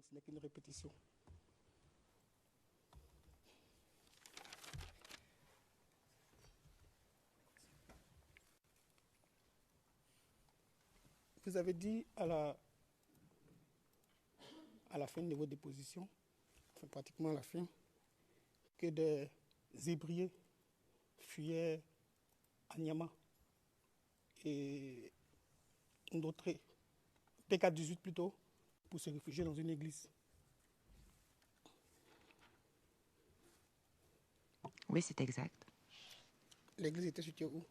ce n'est qu'une répétition. Vous avez dit à la fin de vos dépositions, enfin pratiquement à la fin, que des ébriers fuyaient à Niamey et d'autres, PK-18 plutôt, pour se réfugier dans une église. Oui, c'est exact. L'église était située où?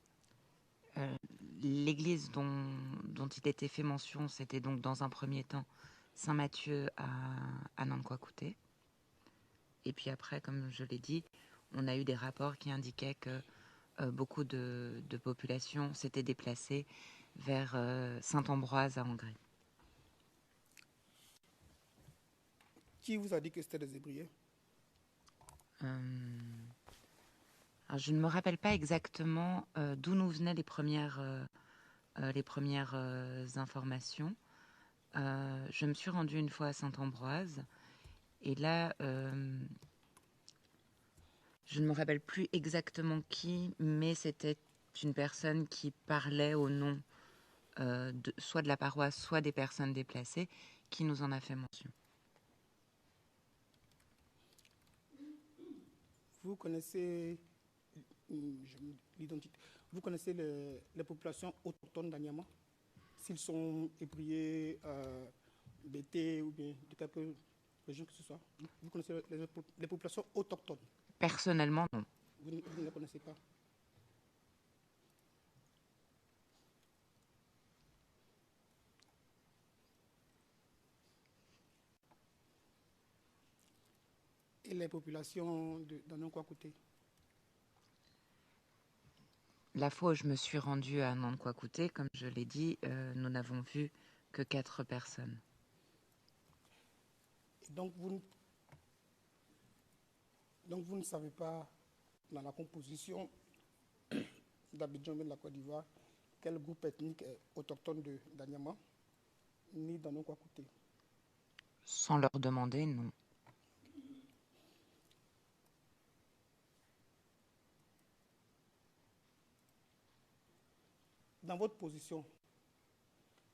L'église dont il était fait mention, c'était donc dans un premier temps Saint-Matthieu à Nankwa-Kouté. Et puis après, comme je l'ai dit, on a eu des rapports qui indiquaient que beaucoup de populations s'étaient déplacées vers Saint-Ambroise à Hongrie. Qui vous a dit que c'était des ébriers? Alors je ne me rappelle pas exactement d'où nous venaient les premières informations. Je me suis rendue une fois à Saint-Ambroise et là, je ne me rappelle plus exactement qui, mais c'était une personne qui parlait au nom soit de la paroisse, soit des personnes déplacées, qui nous en a fait mention. Vous connaissez l'identité. Vous connaissez les populations autochtones d'Anyama? S'ils sont ébriers, Bété ou bien de quelque région que ce soit? Vous connaissez les populations autochtones? Personnellement, non. Vous ne les connaissez pas? Et les populations d'Anankwa-Kouté? La fois où je me suis rendue à Nankwa-Kouté, comme je l'ai dit, nous n'avons vu que 4 personnes. Et donc vous ne savez pas, dans la composition d'Abidjan et de la Côte d'Ivoire, quel groupe ethnique est autochtone d'Anyama, ni d'Anankwa-Kouté? Sans leur demander, non. Dans votre position,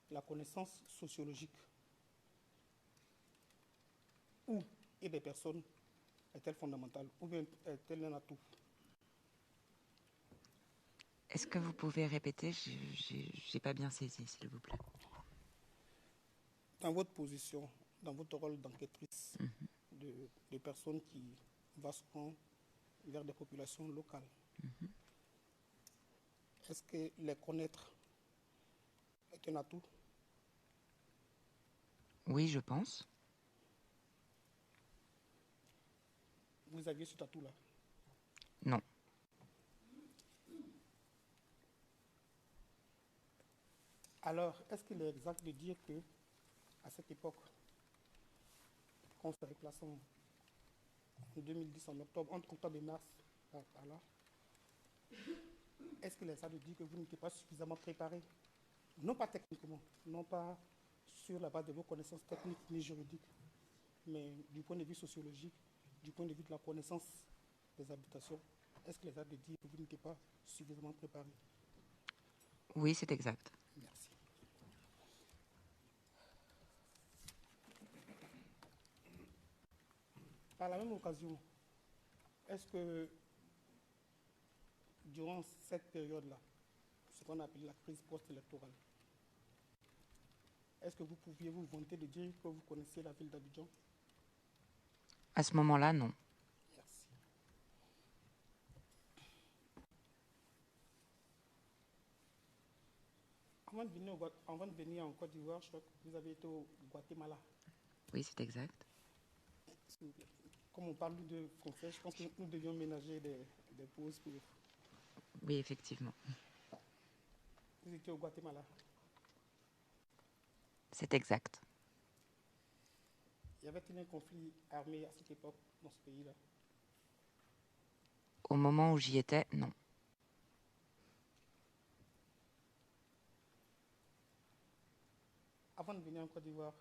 la connaissance sociologique, où et des personnes est-elle fondamentale ou bien est-elle un atout? Est-ce que vous pouvez répéter? J'ai pas bien saisi, s'il vous plaît. Dans votre position, dans votre rôle d'enquêtrice, de personnes qui vont vers des populations locales, est-ce que les connaître est un atout? Oui, je pense. Vous aviez cet atout-là? Non. Alors, est-ce qu'il est exact de dire que, à cette époque, quand on se déplace en 2010, en octobre, entre octobre et mars, par là, est-ce qu'il est exact de dire que vous n'étiez pas suffisamment préparé? Non pas techniquement, non pas sur la base de vos connaissances techniques ni juridiques, mais du point de vue sociologique, du point de vue de la connaissance des habitations, est-ce qu'il est exact de dire que vous n'étiez pas suffisamment préparé? Oui, c'est exact. Merci. Par la même occasion, est-ce que durant cette période-là, ce qu'on appelle la crise post-électorale, est-ce que vous pouviez vous vanter de dire que vous connaissiez la ville d'Abidjan? À ce moment-là, non. Merci. Avant de venir en Côte d'Ivoire, je crois que vous avez été au Guatemala. Oui, c'est exact. Comme on parle de français, je pense que nous devions ménager des pauses pour... Oui, effectivement. Vous étiez au Guatemala. C'est exact. Y avait-il un conflit armé à cette époque dans ce pays-là? Au moment où j'y étais, non. Avant de venir en Côte d'Ivoire,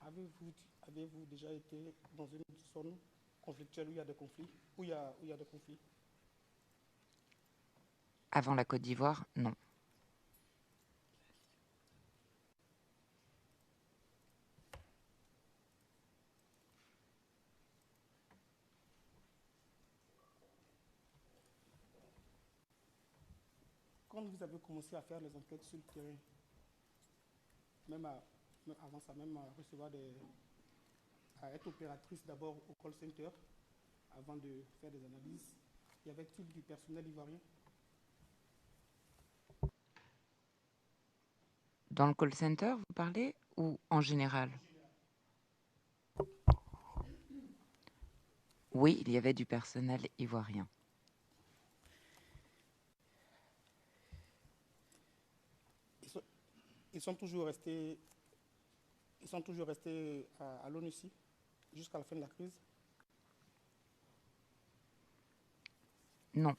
Avez-vous avez-vous déjà été dans une zone conflictuelle où il y a des conflits, où il y a des conflits? Avant la Côte d'Ivoire, non. Quand vous avez commencé à faire les enquêtes sur le terrain, même, même avant ça, même à recevoir à être opératrice d'abord au call center avant de faire des analyses, y avait-il du personnel ivoirien? Dans le call center, vous parlez, ou en général? Oui, il y avait du personnel ivoirien. Ils sont, ils sont toujours restés, ils sont toujours restés à l'ONUCI jusqu'à la fin de la crise. Non.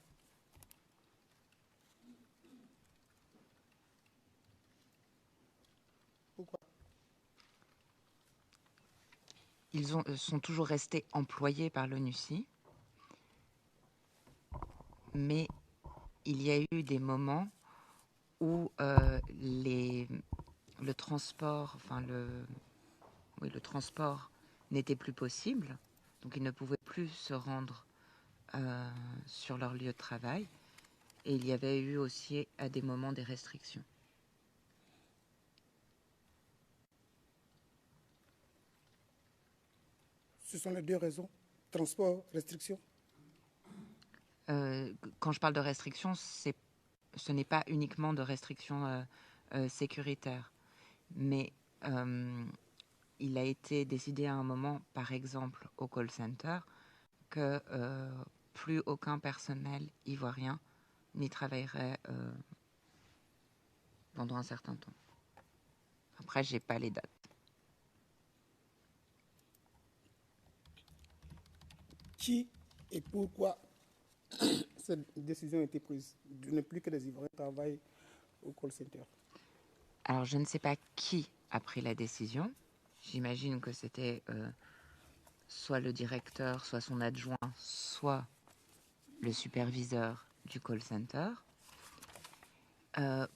Pourquoi? Ils sont toujours restés employés par l'ONUCI, mais il y a eu des moments où le transport, oui, le transport n'était plus possible, donc ils ne pouvaient plus se rendre sur leur lieu de travail, et il y avait eu aussi à des moments des restrictions. Ce sont les deux raisons, transport, restriction. Quand je parle de restrictions, ce n'est pas uniquement de restrictions sécuritaires, mais il a été décidé à un moment, par exemple au call center, que plus aucun personnel ivoirien n'y travaillerait pendant un certain temps. Après, j'ai pas les dates. Qui et pourquoi cette décision a été prise de ne plus que les Ivoiriens travaillent au call center? Alors, je ne sais pas qui a pris la décision. J'imagine que c'était soit le directeur, soit son adjoint, soit le superviseur du call center.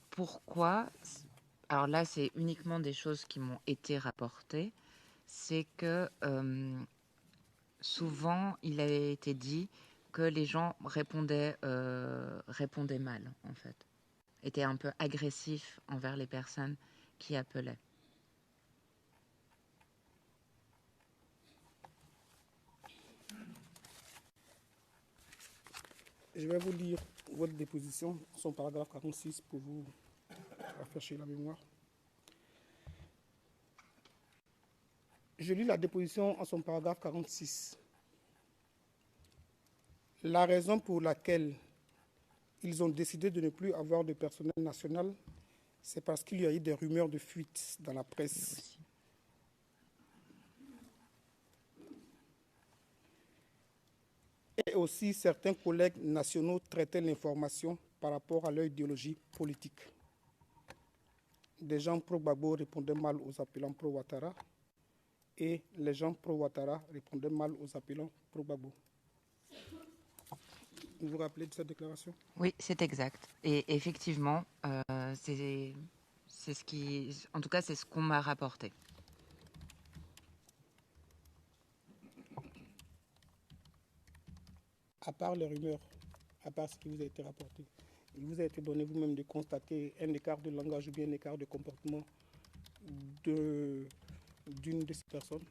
Pourquoi? Alors là, c'est uniquement des choses qui m'ont été rapportées. C'est que souvent, il a été dit que les gens répondaient mal, en fait. Étaient un peu agressifs envers les personnes qui appelaient. Je vais vous lire votre déposition, son paragraphe 46, pour vous rafraîchir la mémoire. Je lis la déposition en son paragraphe 46. La raison pour laquelle ils ont décidé de ne plus avoir de personnel national, c'est parce qu'il y a eu des rumeurs de fuite dans la presse. Et aussi, certains collègues nationaux traitaient l'information par rapport à leur idéologie politique. Des gens pro-Gbagbo répondaient mal aux appelants pro-Ouattara et les gens pro-Ouattara répondaient mal aux appelants pro-Gbagbo. Vous vous rappelez de cette déclaration? Oui, c'est exact. Et effectivement, c'est ce qui... En tout cas, c'est ce qu'on m'a rapporté. À part les rumeurs, à part ce qui vous a été rapporté, il vous a été donné vous-même de constater un écart de langage ou bien un écart de comportement d'une de ces personnes?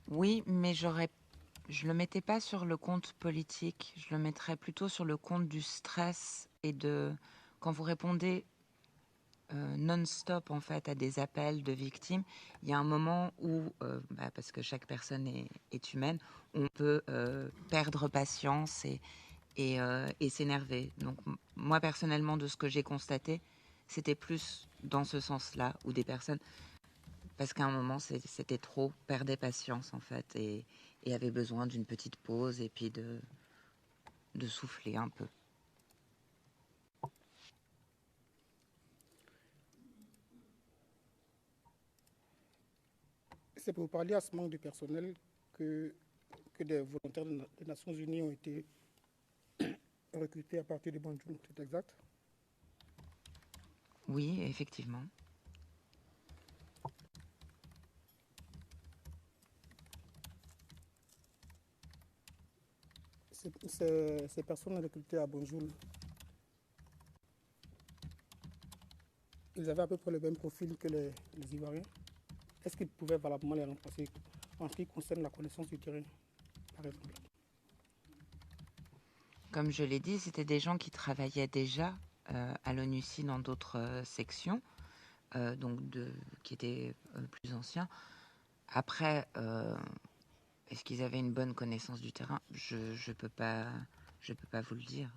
Oui, mais je ne le mettais pas sur le compte politique, je le mettrais plutôt sur le compte du stress et de... Quand vous répondez non-stop en fait à des appels de victimes, il y a un moment où, parce que chaque personne est humaine, on peut perdre patience et s'énerver. Donc moi personnellement, de ce que j'ai constaté, c'était plus dans ce sens-là, où des personnes, parce qu'à un moment c'était trop, perdaient patience en fait et avaient besoin d'une petite pause et puis de souffler un peu. C'est pour parler à ce manque de personnel que des volontaires des Nations Unies ont été recrutés à partir de Banjul, c'est exact? Oui, effectivement. Ces personnes recrutées à Banjul, ils avaient à peu près le même profil que les Ivoiriens. Est-ce qu'ils pouvaient valablement les remplacer en ce qui concerne la connaissance du terrain, par exemple? Comme je l'ai dit, c'était des gens qui travaillaient déjà à l'ONUCI dans d'autres sections, qui étaient plus anciens. Après, est-ce qu'ils avaient une bonne connaissance du terrain? Je peux pas vous le dire.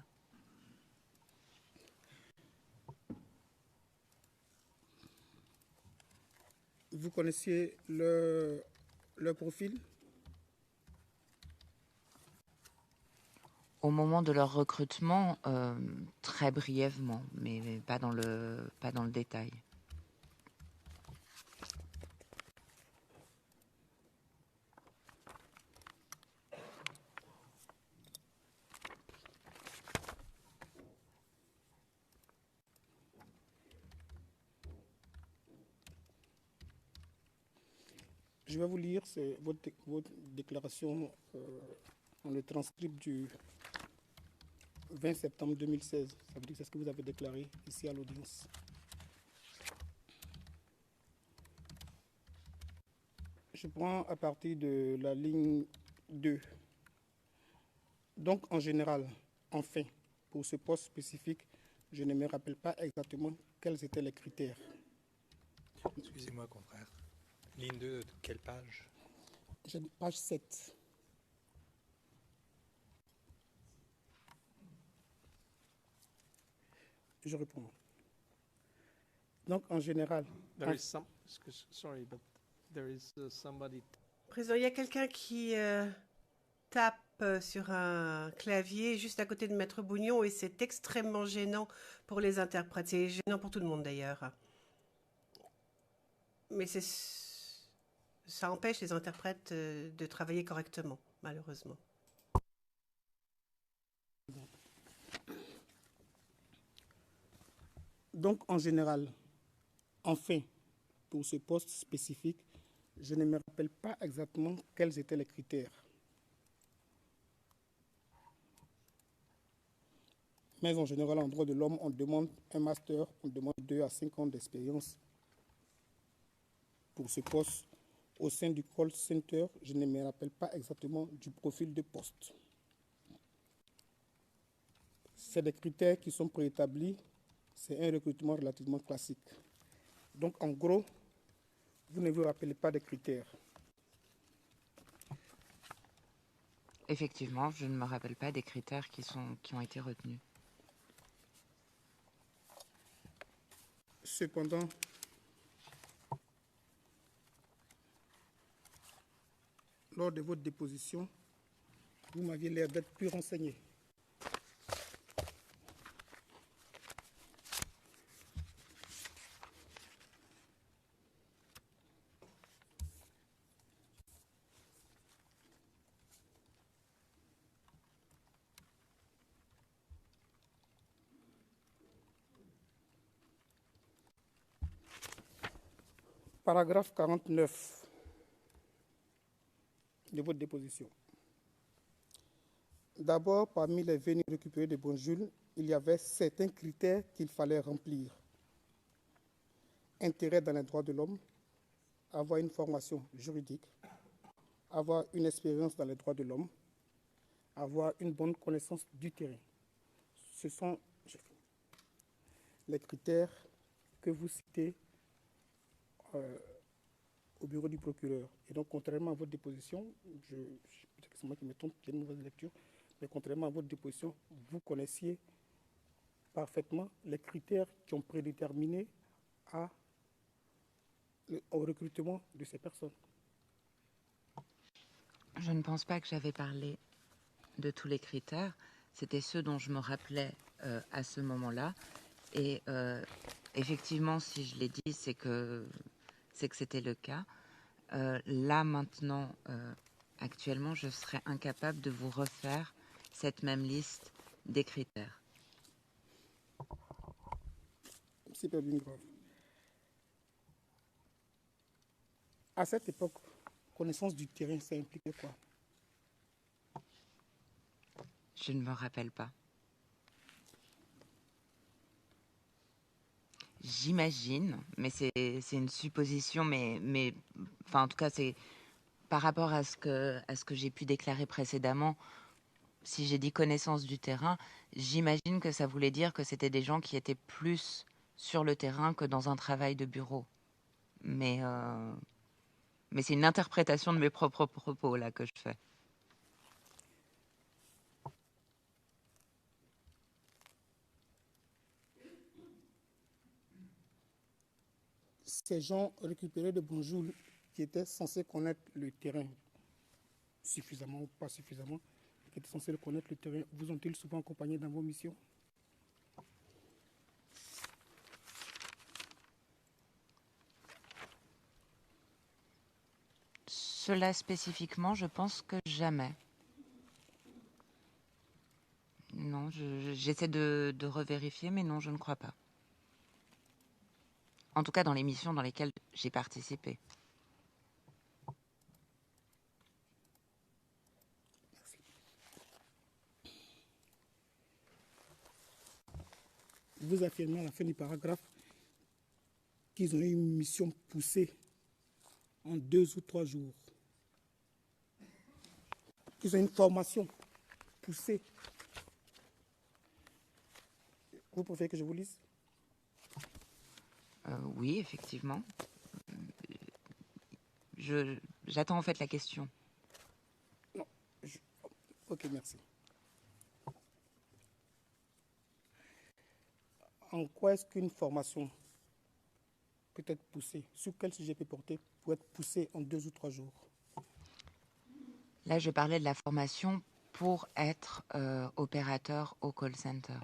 Vous connaissiez leur profil? Au moment de leur recrutement, très brièvement, mais pas dans le détail. Je vais vous lire votre déclaration dans le transcript du 20 septembre 2016. Ça veut dire que c'est ce que vous avez déclaré ici à l'audience. Je prends à partir de la ligne 2. Donc, en général, enfin, pour ce poste spécifique, je ne me rappelle pas exactement quels étaient les critères. Excusez-moi, confrère. Ligne 2, quelle page? Page 7. Je réponds. Donc, en général... Président, il y a quelqu'un qui tape sur un clavier juste à côté de Maître Bougnon et c'est extrêmement gênant pour les interprètes. C'est gênant pour tout le monde d'ailleurs. Mais ça empêche les interprètes de travailler correctement, malheureusement. Donc, en général, enfin, pour ce poste spécifique, je ne me rappelle pas exactement quels étaient les critères. Mais en général, en droit de l'homme, on demande un master, on demande 2 à 5 ans d'expérience pour ce poste. Au sein du call center, je ne me rappelle pas exactement du profil de poste. C'est des critères qui sont préétablis. C'est un recrutement relativement classique. Donc, en gros, vous ne vous rappelez pas des critères. Effectivement, je ne me rappelle pas des critères qui ont été retenus. Cependant, lors de votre déposition, vous m'aviez l'air d'être plus renseigné. Paragraphe 49 de votre déposition. D'abord, parmi les venus récupérés de Banjul, il y avait certains critères qu'il fallait remplir. Intérêt dans les droits de l'homme, avoir une formation juridique, avoir une expérience dans les droits de l'homme, avoir une bonne connaissance du terrain. Ce sont les critères que vous citez au bureau du procureur. Et donc, contrairement à votre déposition, peut-être que c'est moi qui me trompe, j'ai une mauvaise lecture, mais contrairement à votre déposition, vous connaissiez parfaitement les critères qui ont prédéterminé au recrutement de ces personnes. Je ne pense pas que j'avais parlé de tous les critères. C'était ceux dont je me rappelais à ce moment-là. Et effectivement, si je l'ai dit, c'est que c'était le cas. Là, maintenant, actuellement, je serais incapable de vous refaire cette même liste des critères. C'est pas bien grave. À cette époque, connaissance du terrain, ça impliquait quoi? Je ne me rappelle pas. J'imagine, mais c'est une supposition, mais enfin, en tout cas, c'est par rapport à ce que j'ai pu déclarer précédemment. Si j'ai dit connaissance du terrain, j'imagine que ça voulait dire que c'était des gens qui étaient plus sur le terrain que dans un travail de bureau. Mais c'est une interprétation de mes propres propos là que je fais. Ces gens récupéraient de bonjours qui étaient censés connaître le terrain suffisamment ou pas suffisamment, qui étaient censés connaître le terrain. Vous ont-ils souvent accompagné dans vos missions? Cela spécifiquement, je pense que jamais. Non, j'essaie de revérifier, mais non, je ne crois pas. En tout cas, dans les missions dans lesquelles j'ai participé. Vous affirmez à la fin du paragraphe qu'ils ont eu une mission poussée en 2 ou 3 jours. Qu'ils ont une formation poussée. Vous préférez que je vous lise? Oui, effectivement. J'attends en fait la question. Non. Ok, merci. En quoi est-ce qu'une formation peut être poussée? Sur quel sujet peut porter pour être poussée en 2 ou 3 jours? Là, je parlais de la formation pour être opérateur au call center.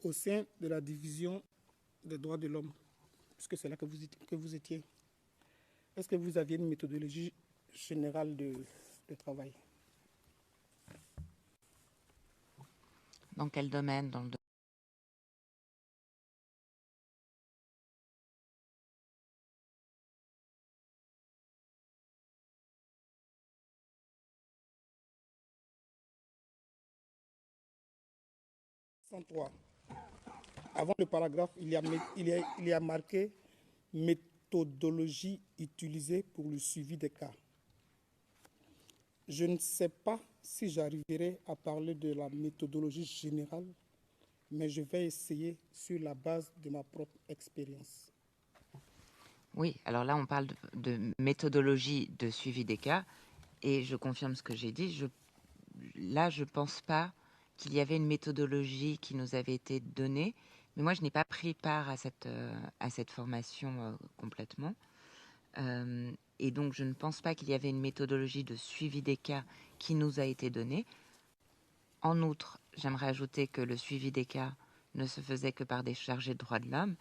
Au sein de la division des droits de l'homme, puisque c'est là que vous étiez, est-ce que vous aviez une méthodologie générale de travail? Dans quel domaine? Dans le Avant le paragraphe, il y a marqué méthodologie utilisée pour le suivi des cas. Je ne sais pas si j'arriverai à parler de la méthodologie générale, mais je vais essayer sur la base de ma propre expérience. Oui, alors là, on parle de méthodologie de suivi des cas, et je confirme ce que j'ai dit. Là, je ne pense pas qu'il y avait une méthodologie qui nous avait été donnée, mais moi, je n'ai pas pris part à cette formation complètement. Et donc, je ne pense pas qu'il y avait une méthodologie de suivi des cas qui nous a été donnée. En outre, j'aimerais ajouter que le suivi des cas ne se faisait que par des chargés de droits de l'homme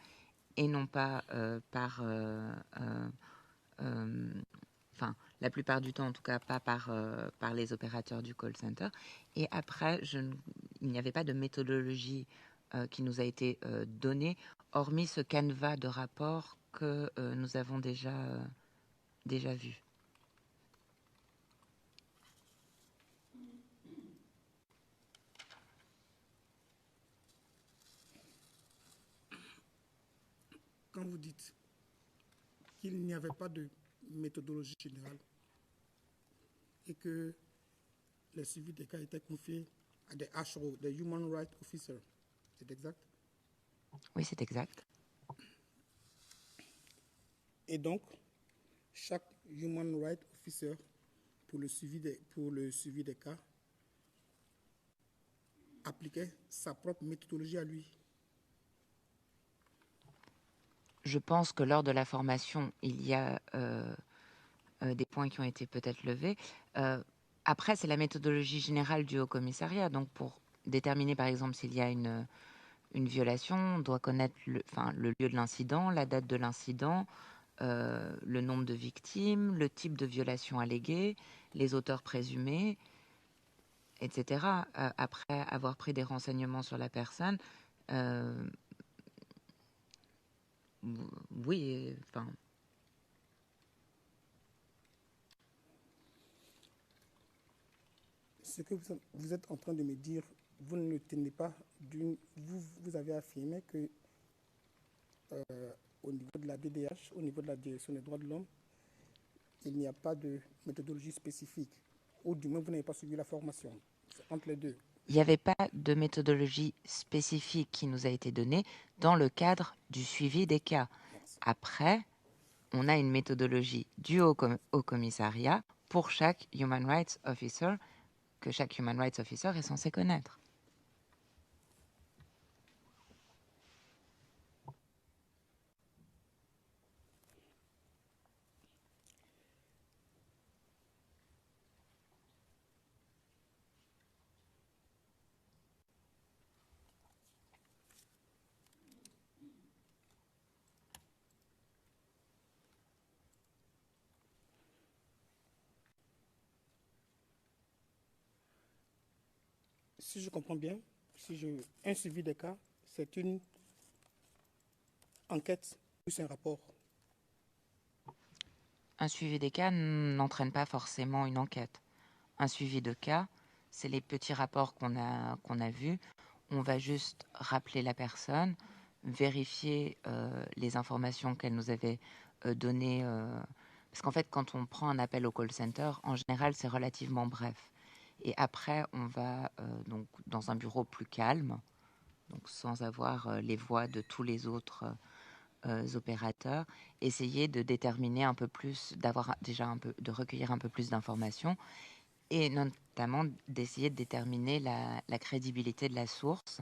et non pas par... enfin, la plupart du temps, en tout cas, pas par les opérateurs du call center. Et après, il n'y avait pas de méthodologie qui nous a été donnée, hormis ce canevas de rapport que nous avons déjà vu. Quand vous dites qu'il n'y avait pas de méthodologie générale et que les suivis des cas étaient confiés à des HRO, des Human Rights Officers, c'est exact? Oui, c'est exact. Et donc, chaque Human Rights Officer, pour le suivi des cas, appliquait sa propre méthodologie à lui. Je pense que lors de la formation, il y a des points qui ont été peut-être levés. Après, c'est la méthodologie générale du Haut-Commissariat. Donc, pour déterminer, par exemple, s'il y a une violation, on doit connaître le lieu de l'incident, la date de l'incident, le nombre de victimes, le type de violation alléguée, les auteurs présumés, etc. Après avoir pris des renseignements sur la personne, oui, enfin... Ce que vous êtes en train de me dire, vous ne le tenez pas vous avez affirmé que au niveau de la DDH, au niveau de la direction des droits de l'homme, il n'y a pas de méthodologie spécifique, ou du moins vous n'avez pas suivi la formation. C'est entre les deux. Il n'y avait pas de méthodologie spécifique qui nous a été donnée dans le cadre du suivi des cas. Merci. Après, on a une méthodologie du Haut-Commissariat pour chaque Human Rights Officer, que chaque Human Rights Officer est censé connaître. Si je comprends bien, un suivi des cas, c'est une enquête plus un rapport. Un suivi des cas n'entraîne pas forcément une enquête. Un suivi de cas, c'est les petits rapports qu'on a vus. On va juste rappeler la personne, vérifier les informations qu'elle nous avait données. Parce qu'en fait, quand on prend un appel au call center, en général, c'est relativement bref. Et après, on va donc dans un bureau plus calme, donc sans avoir les voix de tous les autres opérateurs, essayer de déterminer un peu plus, d'avoir déjà de recueillir un peu plus d'informations et notamment d'essayer de déterminer la crédibilité de la source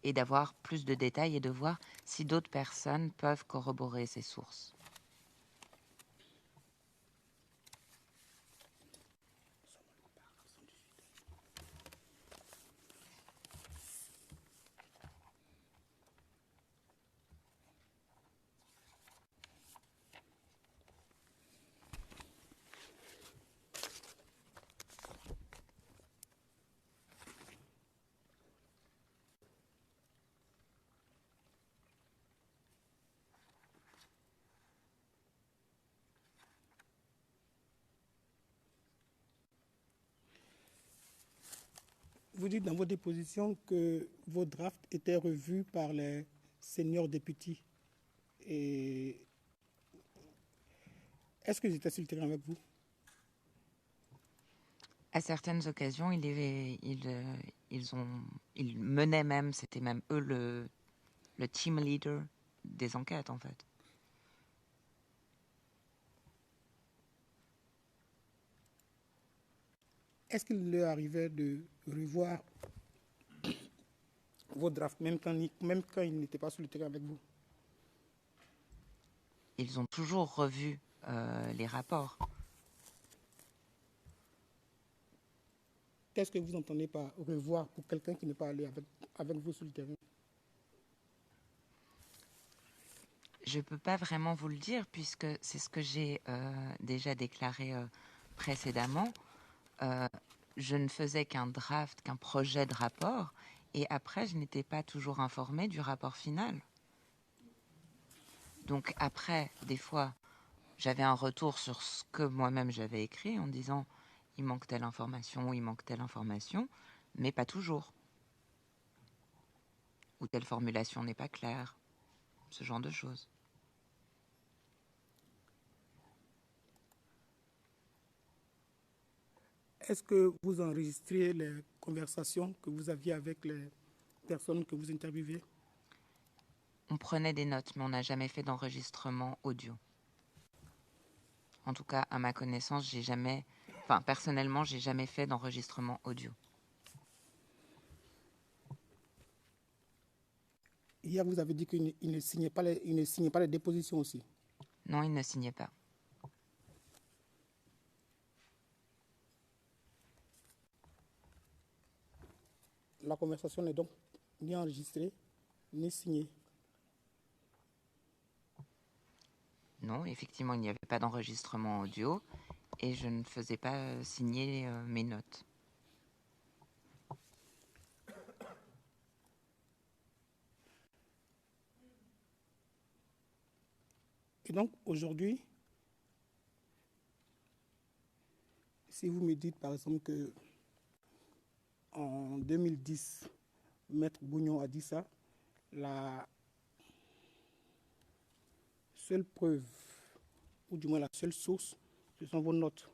et d'avoir plus de détails et de voir si d'autres personnes peuvent corroborer ces sources. Vous dites dans vos dépositions que vos drafts étaient revus par les seniors députés. Et est-ce qu'ils étaient sur le terrain avec vous? À certaines occasions, ils menaient même, c'était même eux le team leader des enquêtes en fait. Est-ce qu'il leur arrivait de revoir vos drafts, même quand ils n'étaient pas sur le terrain avec vous? Ils ont toujours revu les rapports. Qu'est-ce que vous entendez par revoir pour quelqu'un qui n'est pas allé avec vous sur le terrain? Je ne peux pas vraiment vous le dire puisque c'est ce que j'ai déjà déclaré précédemment. Je ne faisais qu'un draft, qu'un projet de rapport et après je n'étais pas toujours informée du rapport final. Donc après, des fois, j'avais un retour sur ce que moi-même j'avais écrit en disant il manque telle information ou il manque telle information, mais pas toujours. Ou telle formulation n'est pas claire, ce genre de choses. Est-ce que vous enregistrez les conversations que vous aviez avec les personnes que vous interviewez? On prenait des notes, mais on n'a jamais fait d'enregistrement audio. En tout cas, à ma connaissance, personnellement, j'ai jamais fait d'enregistrement audio. Hier, vous avez dit qu'il ne signait pas les dépositions aussi. Non, il ne signait pas. La conversation n'est donc ni enregistrée, ni signée. Non, effectivement, il n'y avait pas d'enregistrement audio et je ne faisais pas signer mes notes. Et donc, aujourd'hui, si vous me dites, par exemple, que en 2010, Maître Bougnon a dit ça, la seule preuve, ou du moins la seule source, ce sont vos notes.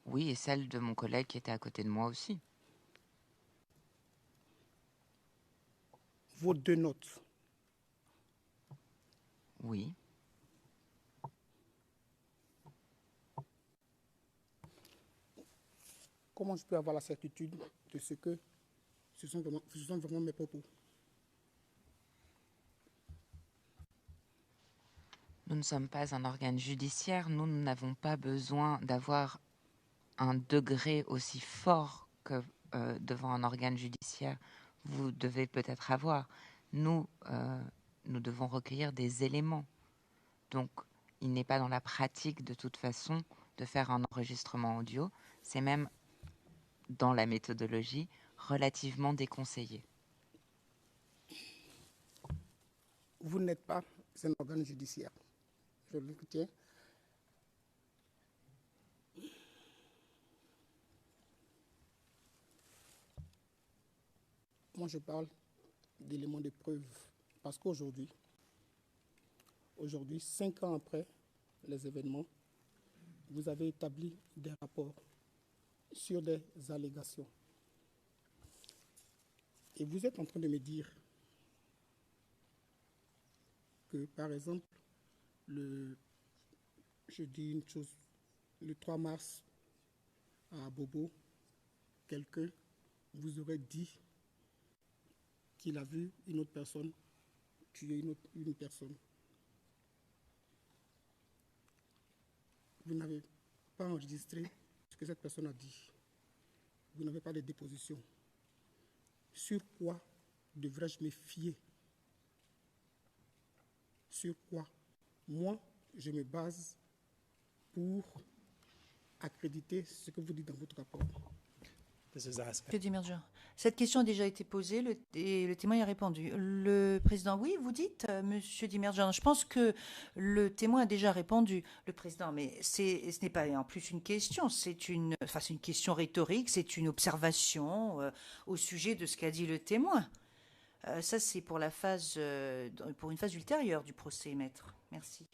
Oui, et celle de mon collègue qui était à côté de moi aussi. Vos 2 notes. Oui. Comment je peux avoir la certitude de ce que ce sont vraiment mes propos? Nous ne sommes pas un organe judiciaire, nous n'avons pas besoin d'avoir un degré aussi fort que devant un organe judiciaire vous devez peut-être avoir. Nous devons recueillir des éléments. Donc, il n'est pas dans la pratique de toute façon de faire un enregistrement audio. C'est même dans la méthodologie relativement déconseillé. Vous n'êtes pas un organe judiciaire. Je le retiens. Moi, je parle d'éléments de preuve. Parce qu'aujourd'hui, 5 ans après les événements, vous avez établi des rapports sur des allégations. Et vous êtes en train de me dire que, par exemple, je dis une chose, le 3 mars, à Bobo, quelqu'un vous aurait dit qu'il a vu une autre personne tuer une personne. Vous n'avez pas enregistré ce que cette personne a dit. Vous n'avez pas de déposition. Sur quoi devrais-je me fier? Sur quoi? Moi, je me base pour accréditer ce que vous dites dans votre rapport. Monsieur Dimerjan, cette question a déjà été posée et le témoin y a répondu. Le président, oui, vous dites, monsieur Dimerjan, je pense que le témoin a déjà répondu. Le président, mais ce n'est pas en plus une question, c'est une question rhétorique, c'est une observation au sujet de ce qu'a dit le témoin. Ça, c'est pour une phase ultérieure du procès, maître. Merci.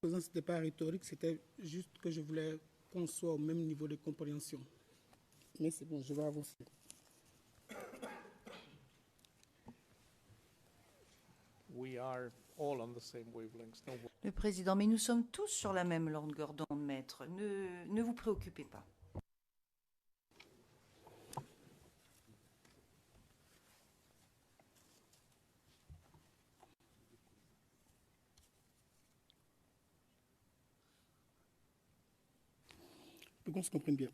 Ce n'était pas rhétorique, c'était juste que je voulais qu'on soit au même niveau de compréhension. Mais c'est bon, je vais avancer. Le président, mais nous sommes tous sur la même longueur d'onde, maître. Ne vous préoccupez pas. Pour qu'on se comprenne bien.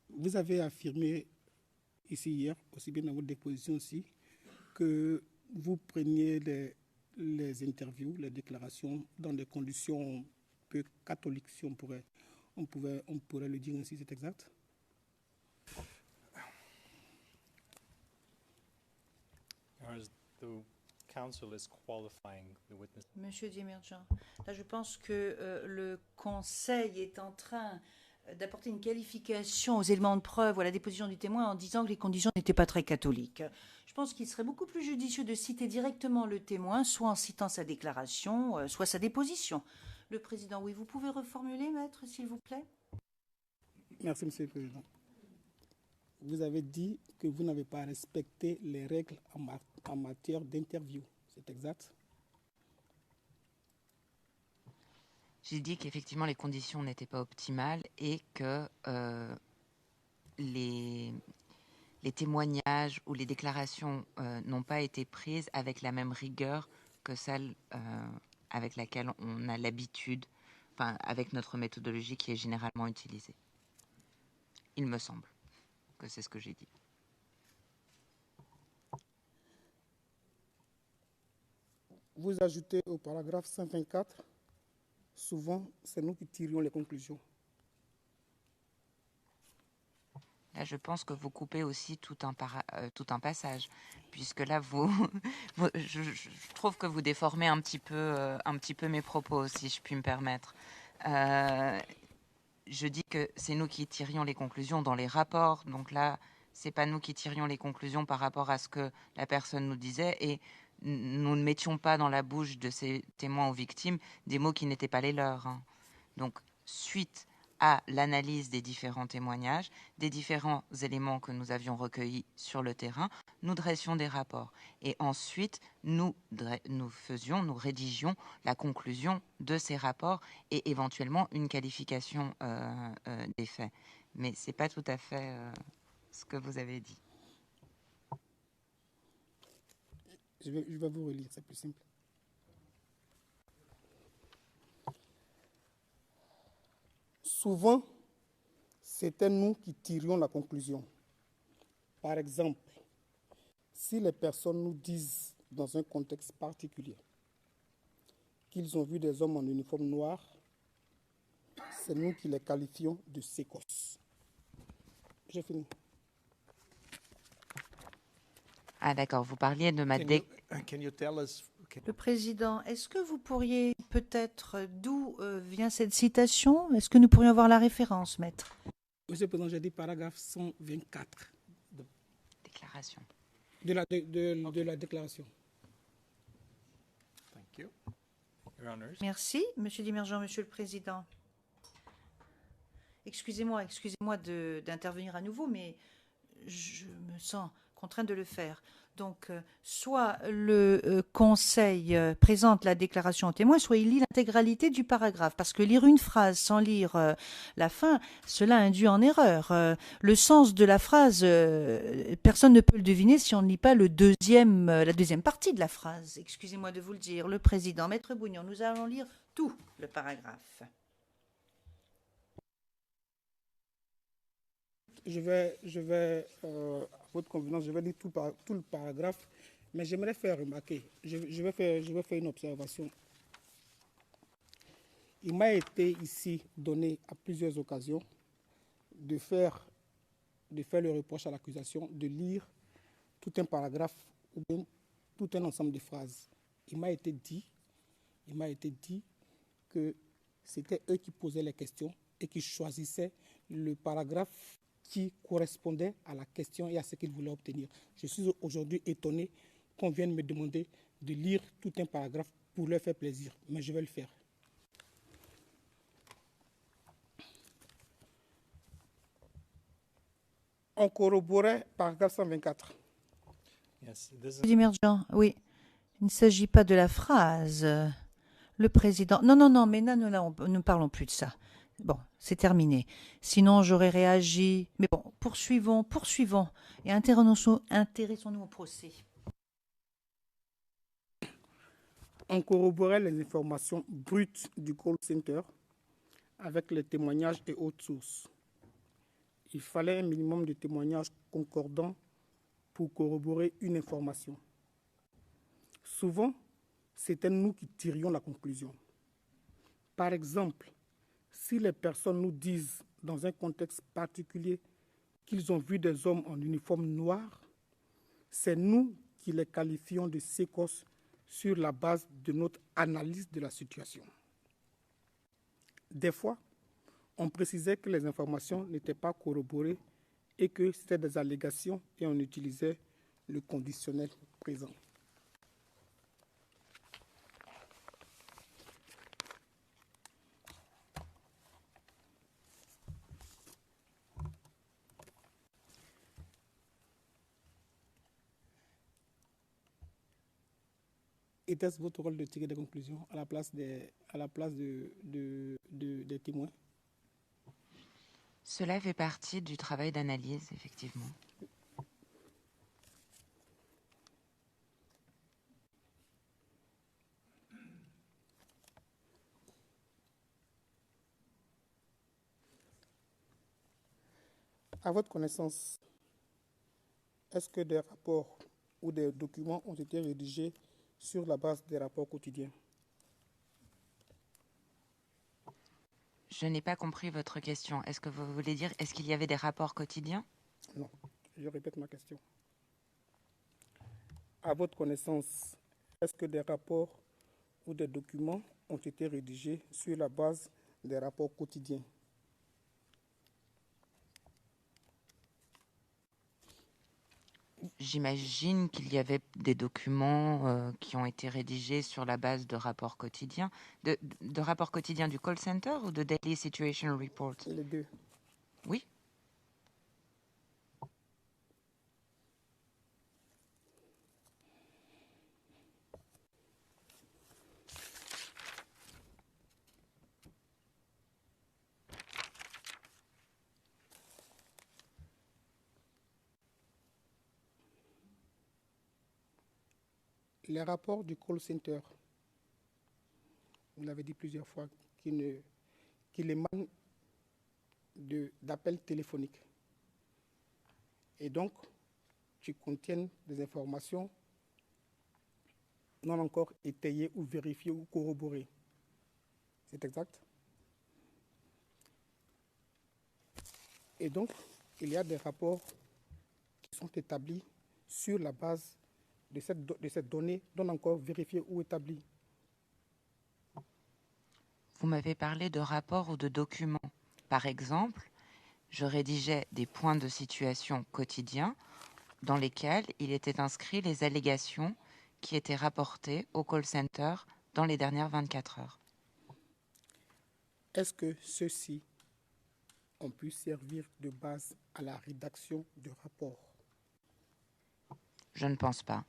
Vous avez affirmé ici hier, aussi bien dans votre déposition aussi, que vous preniez les interviews, les déclarations dans des conditions peu catholiques, si on pourrait le dire ainsi, c'est exact? Monsieur Dimerjan, là je pense que le Conseil est en train d'apporter une qualification aux éléments de preuve ou à la déposition du témoin en disant que les conditions n'étaient pas très catholiques. Je pense qu'il serait beaucoup plus judicieux de citer directement le témoin, soit en citant sa déclaration, soit sa déposition. Le président, oui, vous pouvez reformuler, maître, s'il vous plaît? Merci, monsieur le président. Vous avez dit que vous n'avez pas respecté les règles en matière d'interview. C'est exact? J'ai dit qu'effectivement les conditions n'étaient pas optimales et que les témoignages ou les déclarations n'ont pas été prises avec la même rigueur que celle avec laquelle on a l'habitude enfin, avec notre méthodologie qui est généralement utilisée. Il me semble que c'est ce que j'ai dit. Vous ajoutez au paragraphe 124, souvent, c'est nous qui tirions les conclusions. Là, je pense que vous coupez aussi tout un passage, puisque là, je trouve que vous déformez un petit peu mes propos, si je puis me permettre. Je dis que c'est nous qui tirions les conclusions dans les rapports, donc là, c'est pas nous qui tirions les conclusions par rapport à ce que la personne nous disait, et nous ne mettions pas dans la bouche de ces témoins ou victimes des mots qui n'étaient pas les leurs, hein. Donc, suite à l'analyse des différents témoignages, des différents éléments que nous avions recueillis sur le terrain, nous dressions des rapports. Et ensuite, nous rédigions la conclusion de ces rapports et éventuellement une qualification des faits. Mais ce n'est pas tout à fait ce que vous avez dit. Je vais vous relire, c'est plus simple. Souvent, c'était nous qui tirions la conclusion. Par exemple, si les personnes nous disent, dans un contexte particulier, qu'ils ont vu des hommes en uniforme noir, c'est nous qui les qualifions de sécos. J'ai fini. Ah d'accord, vous parliez de ma... Le président, est-ce que vous pourriez peut-être, d'où vient cette citation? Est-ce que nous pourrions avoir la référence, maître? Monsieur le Président, j'ai dit paragraphe 124. Déclaration. De la déclaration. Thank you. Your Honors. Merci, Monsieur Dimergent, Monsieur le Président. Excusez-moi d'intervenir à nouveau, mais je me sens contrainte de le faire. Donc, soit le Conseil présente la déclaration au témoin, soit il lit l'intégralité du paragraphe. Parce que lire une phrase sans lire la fin, cela induit en erreur. Le sens de la phrase, personne ne peut le deviner si on ne lit pas la deuxième partie de la phrase. Excusez-moi de vous le dire. Le Président, Maître Bougnon, nous allons lire tout le paragraphe. Je vais à votre convenance, je vais lire tout le paragraphe, mais j'aimerais faire remarquer, je vais faire une observation. Il m'a été ici donné à plusieurs occasions de faire le reproche à l'accusation de lire tout un paragraphe ou bien tout un ensemble de phrases. Il m'a été dit que c'était eux qui posaient les questions et qui choisissaient le paragraphe qui correspondait à la question et à ce qu'ils voulaient obtenir. Je suis aujourd'hui étonné qu'on vienne me demander de lire tout un paragraphe pour leur faire plaisir, mais je vais le faire. On corroborait paragraphe 124. Yes, this is... Dimergent, oui. Il ne s'agit pas de la phrase. Le président... Non, mais nous ne parlons plus de ça. Bon, c'est terminé. Sinon, j'aurais réagi. Mais bon, poursuivons. Et intéressons-nous au procès. On corroborait les informations brutes du call center avec les témoignages et autres sources. Il fallait un minimum de témoignages concordants pour corroborer une information. Souvent, c'était nous qui tirions la conclusion. Par exemple, si les personnes nous disent, dans un contexte particulier, qu'ils ont vu des hommes en uniforme noir, c'est nous qui les qualifions de sécos sur la base de notre analyse de la situation. Des fois, on précisait que les informations n'étaient pas corroborées et que c'était des allégations et on utilisait le conditionnel présent. Était-ce votre rôle de tirer des conclusions à la place des témoins? Cela fait partie du travail d'analyse, effectivement. À votre connaissance, est-ce que des rapports ou des documents ont été rédigés sur la base des rapports quotidiens? Je n'ai pas compris votre question. Est-ce que vous voulez dire, est-ce qu'il y avait des rapports quotidiens? Non, je répète ma question. À votre connaissance, est-ce que des rapports ou des documents ont été rédigés sur la base des rapports quotidiens? J'imagine qu'il y avait des documents qui ont été rédigés sur la base de rapports quotidiens. De rapports quotidiens du call center ou de Daily Situation Report? Les deux. Oui. Les rapports du call center, vous l'avez dit plusieurs fois, qu'il émane d'appels téléphoniques. Et donc, qui contiennent des informations non encore étayées ou vérifiées ou corroborées. C'est exact? Et donc, il y a des rapports qui sont établis sur la base de cette donnée non encore vérifiée ou établie. Vous m'avez parlé de rapports ou de documents. Par exemple, je rédigeais des points de situation quotidiens dans lesquels il était inscrit les allégations qui étaient rapportées au call center dans les dernières 24 heures. Est-ce que ceux-ci ont pu servir de base à la rédaction du rapport? Je ne pense pas.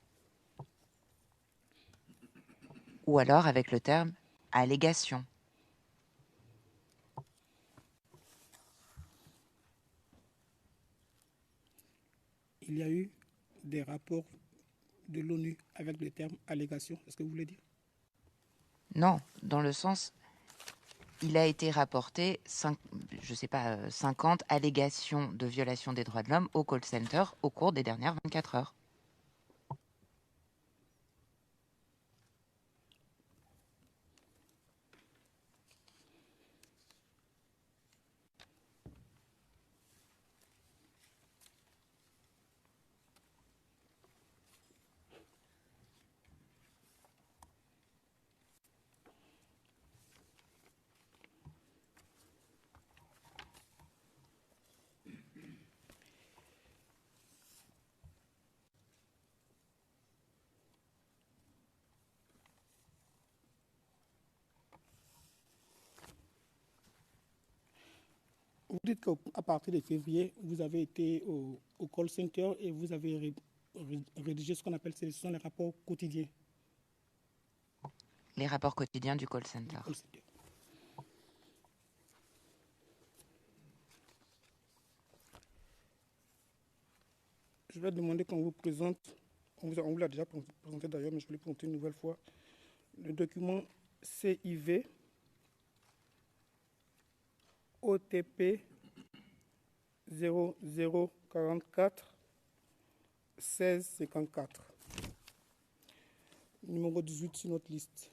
Ou alors avec le terme allégation. Il y a eu des rapports de l'ONU avec le terme allégation. Est-ce que vous voulez dire? Non, dans le sens, il a été rapporté 50 allégations de violation des droits de l'homme au call center au cours des dernières 24 heures. Vous dites qu'à partir de février, vous avez été au call center et vous avez rédigé ce qu'on appelle, ce sont les rapports quotidiens. Les rapports quotidiens du call center. Je vais demander qu'on vous présente, on vous l'a déjà présenté d'ailleurs, mais je vais le présenter une nouvelle fois, le document CIV OTP 0044 1654. Numéro 18 sur notre liste.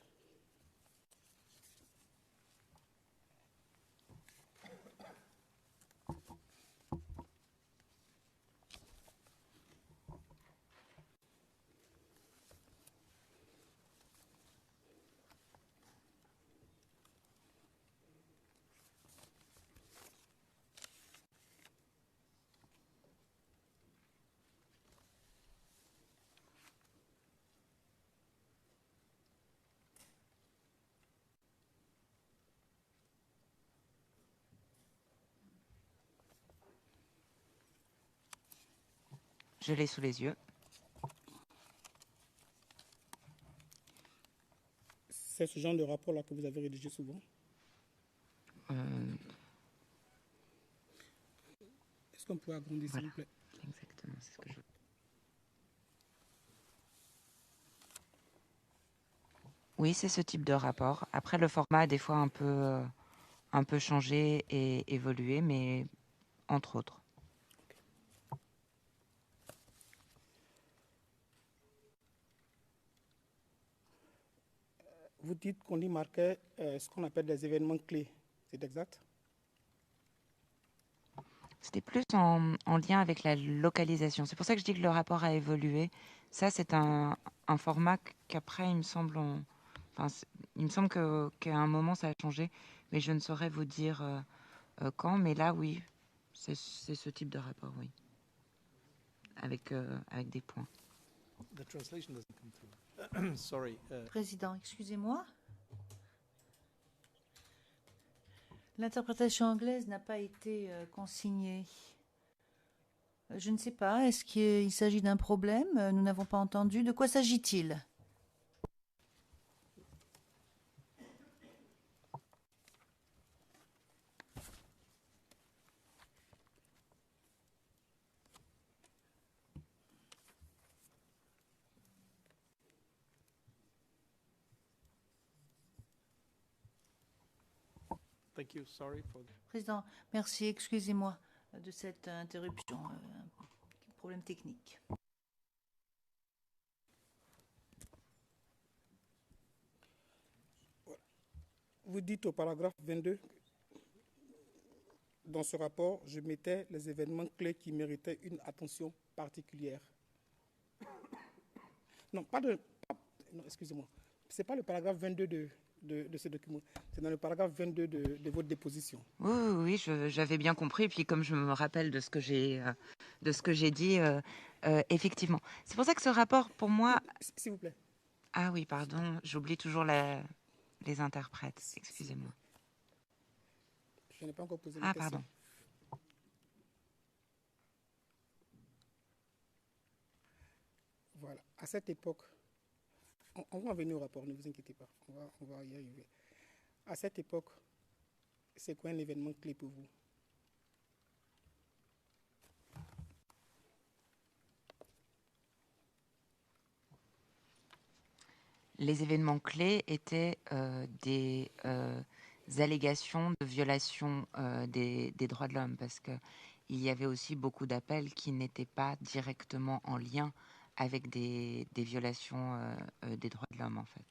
Je l'ai sous les yeux. C'est ce genre de rapport-là que vous avez rédigé souvent? Est-ce qu'on peut agrandir, Voilà. s'il vous plaît? Exactement, c'est ce que je... Oui, c'est ce type de rapport. Après, le format a des fois un peu changé et évolué, mais entre autres. Vous dites qu'on y marquait ce qu'on appelle des événements clés. C'est exact? C'était plus en lien avec la localisation. C'est pour ça que je dis que le rapport a évolué. Ça, c'est un format qu'après, il me semble, il me semble qu'à un moment, ça a changé, mais je ne saurais vous dire quand. Mais là, oui, c'est ce type de rapport, oui, avec des points. The translation doesn't come through. Sorry. Président, excusez-moi. L'interprétation anglaise n'a pas été consignée. Je ne sais pas, est-ce qu'il s'agit d'un problème? Nous n'avons pas entendu. De quoi s'agit-il? Thank you. Sorry for Président, merci, excusez-moi de cette interruption. Problème technique. Vous dites au paragraphe 22, dans ce rapport, je mettais les événements clés qui méritaient une attention particulière. Non, non, excusez-moi. Ce n'est pas le paragraphe 22 de ce document. C'est dans le paragraphe 22 de votre déposition. Oui, j'avais bien compris. Puis comme je me rappelle de ce que j'ai dit, effectivement. C'est pour ça que ce rapport, pour moi... S'il vous plaît. Ah oui, pardon, j'oublie toujours les interprètes. Excusez-moi. Je n'ai pas encore posé la question. Pardon. Voilà. À cette époque, on va venir au rapport, ne vous inquiétez pas. On va y arriver. À cette époque, c'est quoi un événement clé pour vous? Les événements clés étaient des allégations de violation des droits de l'homme, parce qu'il y avait aussi beaucoup d'appels qui n'étaient pas directement en lien avec des violations des droits de l'homme, en fait.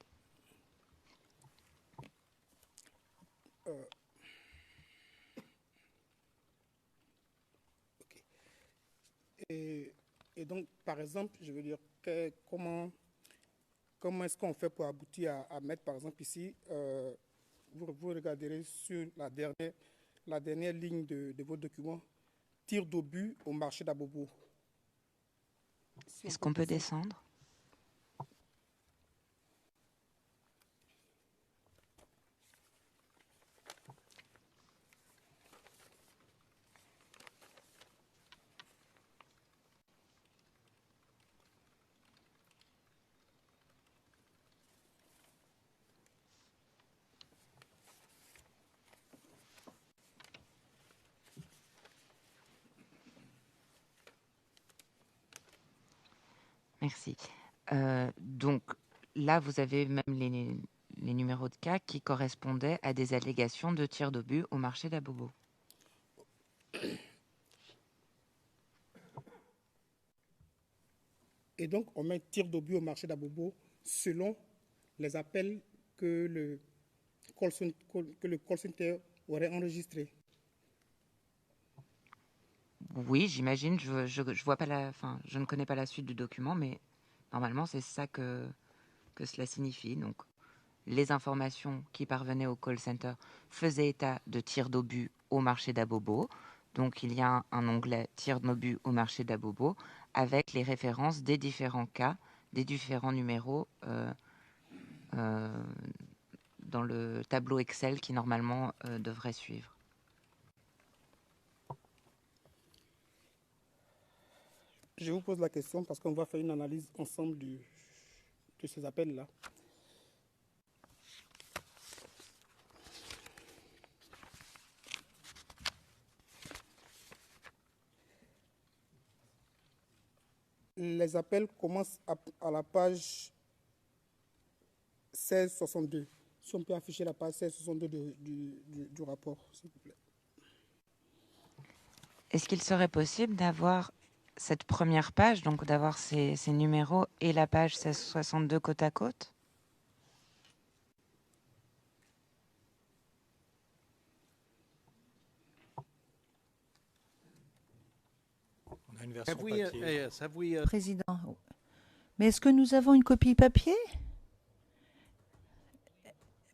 Et donc, par exemple, je veux dire, comment est-ce qu'on fait pour aboutir à mettre, par exemple, ici, vous regarderez sur la dernière ligne de votre document, tir d'obus au marché d'Abobo. Est-ce qu'on peut descendre? Merci. Donc là, vous avez même les numéros de cas qui correspondaient à des allégations de tir d'obus au marché d'Abobo. Et donc, on met tir d'obus au marché d'Abobo selon les appels que le call center aurait enregistrés. Oui, j'imagine. Je vois pas je ne connais pas la suite du document, mais normalement, c'est ça que cela signifie. Donc, les informations qui parvenaient au call center faisaient état de tirs d'obus au marché d'Abobo. Donc, il y a un onglet tir d'obus au marché d'Abobo avec les références des différents cas, des différents numéros dans le tableau Excel qui, normalement, devrait suivre. Je vous pose la question parce qu'on va faire une analyse ensemble de ces appels-là. Les appels commencent à la page 1662. Si on peut afficher la page 1662 du rapport, s'il vous plaît. Est-ce qu'il serait possible d'avoir cette première page, donc d'avoir ces numéros et la page 1662 côte à côte? une version papier. Yes, have we, Président. Mais est-ce que nous avons une copie papier?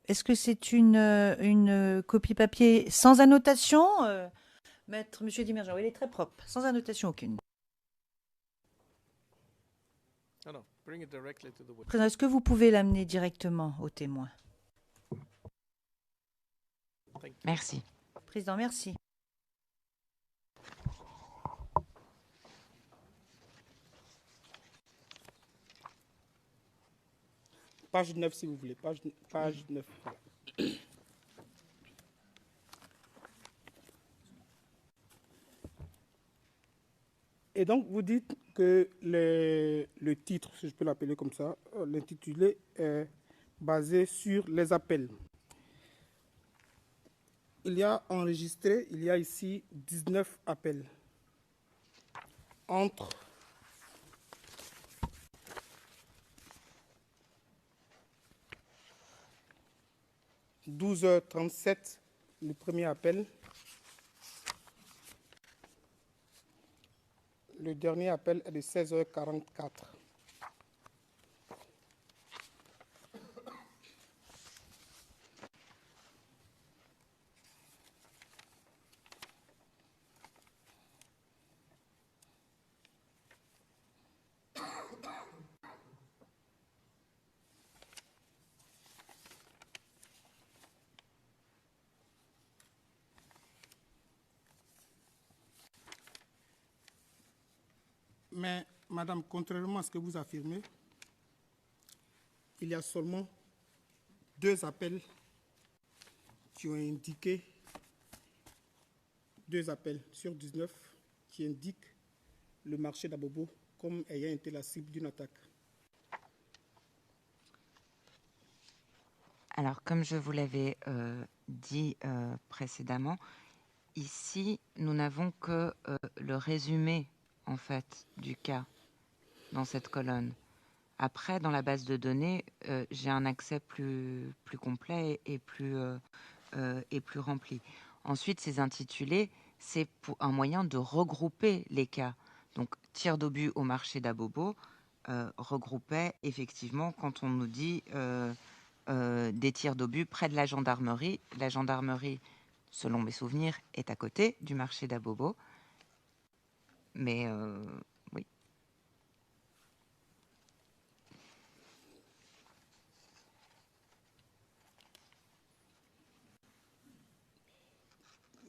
Est-ce que c'est une copie papier sans annotation? Maître Monsieur Dimergent, il est très propre, sans annotation aucune. no, bring it directly to the witness. Président, est-ce que vous pouvez l'amener directement au témoin? Thank you. Merci. Président, merci. Page 9, si vous voulez. Page 9. Voilà. Et donc, vous dites que le titre, si je peux l'appeler comme ça, l'intitulé est basé sur les appels. Il y a enregistré, il y a ici 19 appels entre 12h37, le premier appel. Le dernier appel est de 16h44. Mais, madame, contrairement à ce que vous affirmez, il y a seulement 2 appels qui ont indiqué, 2 appels sur 19 qui indiquent le marché d'Abobo comme ayant été la cible d'une attaque. Alors, comme je vous l'avais dit précédemment, ici, nous n'avons que le résumé, en fait, du cas dans cette colonne. Après, dans la base de données, j'ai un accès plus complet et plus rempli. Ensuite, ces intitulés, c'est un moyen de regrouper les cas. Donc, tir d'obus au marché d'Abobo regroupait effectivement, quand on nous dit des tirs d'obus près de la gendarmerie, selon mes souvenirs, est à côté du marché d'Abobo. Mais oui.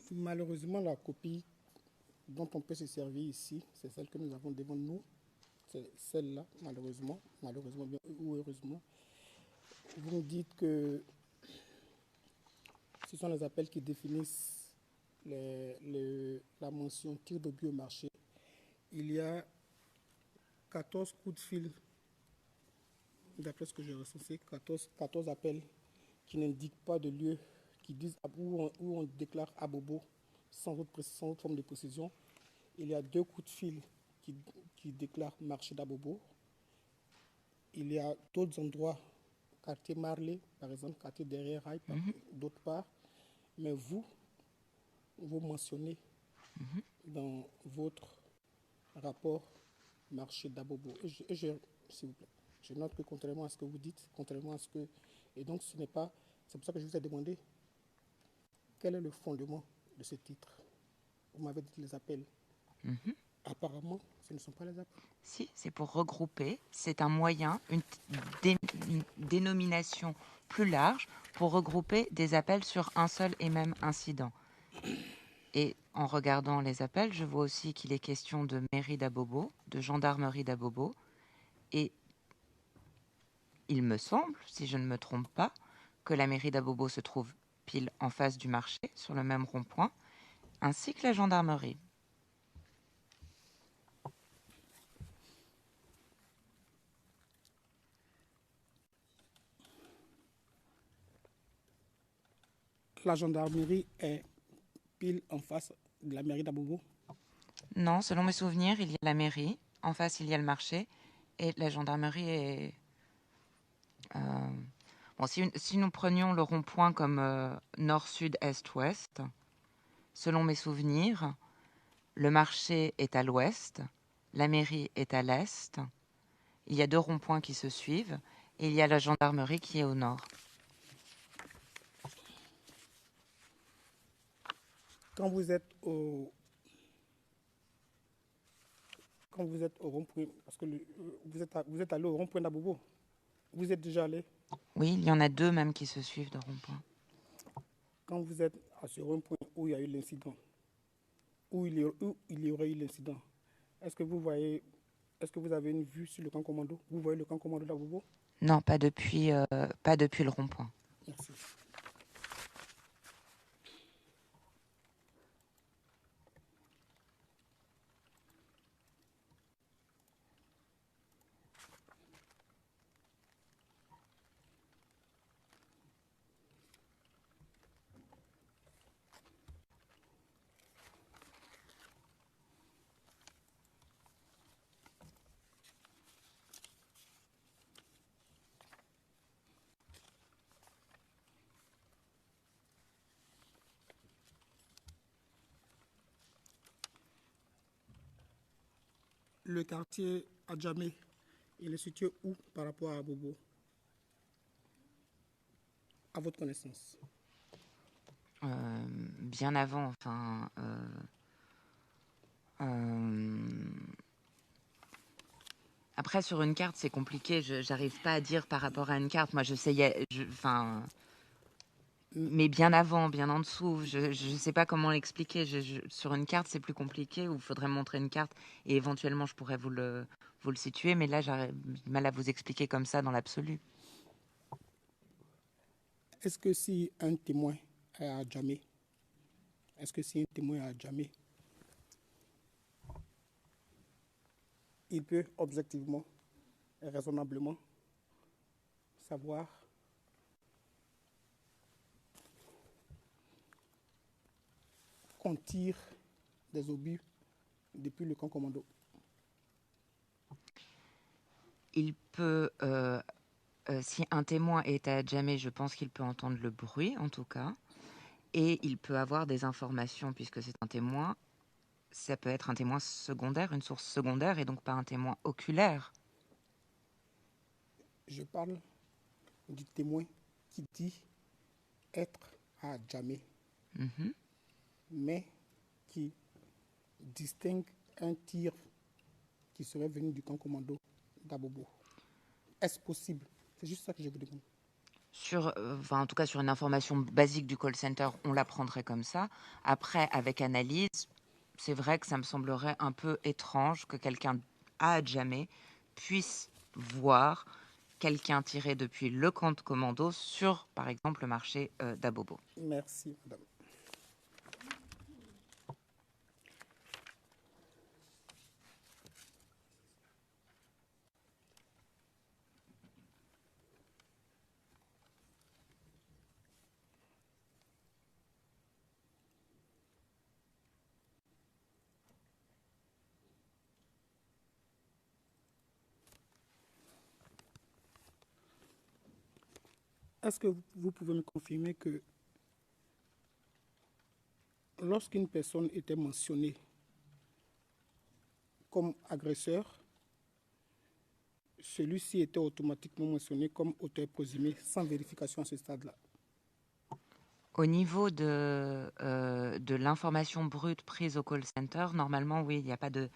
Malheureusement, la copie dont on peut se servir ici, c'est celle que nous avons devant nous. C'est celle-là, malheureusement bien, ou heureusement. Vous me dites que ce sont les appels qui définissent la mention tir d'obus au marché. Il y a 14 coups de fil, d'après ce que j'ai recensé, 14 appels qui n'indiquent pas de lieu, qui disent où on déclare Abobo sans autre forme de précision. Il y a 2 coups de fil qui déclarent marché d'Abobo. Il y a d'autres endroits, quartier Marley, par exemple, quartier derrière Rail, d'autre part. Mais vous mentionnez dans votre rapport marché d'Abobo. S'il vous plaît, je note que contrairement à ce que vous dites, et donc ce n'est pas, c'est pour ça que je vous ai demandé quel est le fondement de ce titre. Vous m'avez dit les appels. Apparemment, ce ne sont pas les appels. Si, c'est pour regrouper. C'est un moyen, une dénomination plus large pour regrouper des appels sur un seul et même incident. Et en regardant les appels, je vois aussi qu'il est question de mairie d'Abobo, de gendarmerie d'Abobo. Et il me semble, si je ne me trompe pas, que la mairie d'Abobo se trouve pile en face du marché, sur le même rond-point, ainsi que la gendarmerie. La gendarmerie est pile en face de la mairie d'Abobo. Non, selon mes souvenirs, il y a la mairie, en face il y a le marché, et la gendarmerie est... Bon, si nous prenions le rond-point comme nord, sud, est, ouest, selon mes souvenirs, Le marché est à l'ouest, la mairie est à l'est. Il y a 2 ronds-points qui se suivent et il y a la gendarmerie qui est au nord. Quand vous êtes au rond-point, parce que vous êtes allé au rond-point d'Abobo, vous êtes déjà allé. Oui, il y en a 2 même qui se suivent de rond-point. Quand vous êtes à ce rond-point où il y a eu l'incident, où il y aurait eu l'incident, est-ce que vous avez une vue sur le camp commando? Vous voyez le camp commando d'Abobo? Non, pas depuis le rond-point. Merci. Le quartier Adjamé, il est situé où par rapport à Abobo? À votre connaissance? Bien avant, enfin... Après, sur une carte, c'est compliqué. J'arrive pas à dire par rapport à une carte. Moi, mais bien avant, bien en dessous. Je sais pas comment l'expliquer. Sur une carte, c'est plus compliqué. Ou il faudrait me montrer une carte et éventuellement, je pourrais vous le situer. Mais là, j'ai du mal à vous expliquer comme ça dans l'absolu. Est-ce que si un témoin est à Adjamé, il peut objectivement et raisonnablement savoir qu'on tire des obus depuis le camp commando? Il peut, si un témoin est à Adjamé, je pense qu'il peut entendre le bruit, en tout cas. Et il peut avoir des informations, puisque c'est un témoin. Ça peut être un témoin secondaire, une source secondaire, et donc pas un témoin oculaire. Je parle du témoin qui dit être à Adjamé, mais qui distingue un tir qui serait venu du camp commando d'Abobo. Est-ce possible? C'est juste ça que je vous demande. En tout cas, sur une information basique du call center, on la prendrait comme ça. Après, avec analyse, c'est vrai que ça me semblerait un peu étrange que quelqu'un à Adjamé puisse voir quelqu'un tirer depuis le camp de commando sur, par exemple, le marché d'Abobo. Merci, madame. Est-ce que vous pouvez me confirmer que lorsqu'une personne était mentionnée comme agresseur, celui-ci était automatiquement mentionné comme auteur présumé sans vérification à ce stade-là? Au niveau de l'information brute prise au call center, normalement, oui, il n'y a pas de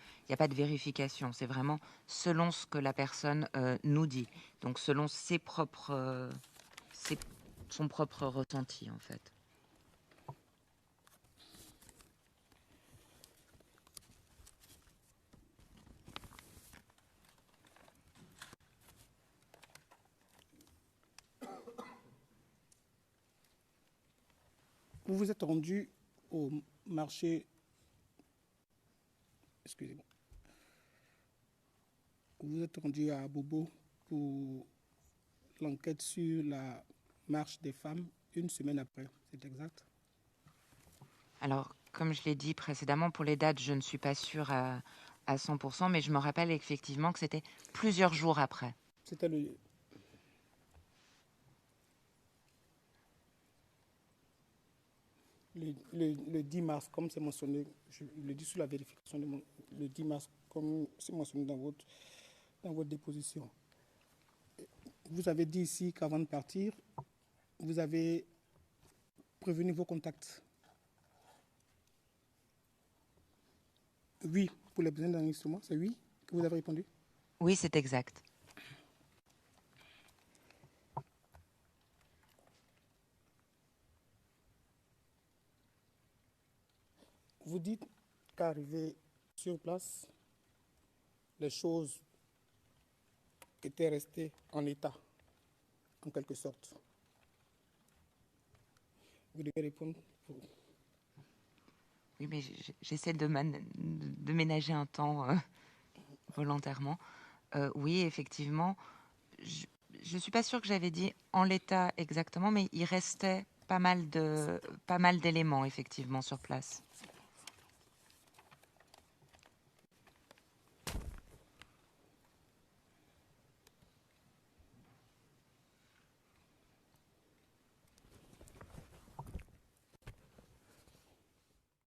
vérification. C'est vraiment selon ce que la personne nous dit. Donc, selon son propre ressenti, en fait. Vous vous êtes rendu au marché, excusez-moi, vous êtes rendu à Abobo pour l'enquête sur la marche des femmes une semaine après, c'est exact? Alors, comme je l'ai dit précédemment, pour les dates, je ne suis pas sûre à 100%, mais je me rappelle effectivement que c'était plusieurs jours après. C'était le... le 10 mars, comme c'est mentionné, je le dis sous la vérification, le 10 mars, comme c'est mentionné dans votre déposition. Vous avez dit ici qu'avant de partir, vous avez prévenu vos contacts. Oui, pour les besoins d'enregistrement, c'est oui que vous avez répondu? Oui, c'est exact. Vous dites qu'arrivé sur place, les choses étaient restées en état, en quelque sorte. Vous devez répondre. Oui, mais j'essaie de ménager un temps volontairement. Oui, effectivement. Je ne suis pas sûre que j'avais dit en l'état exactement, mais il restait pas mal d'éléments, effectivement, sur place.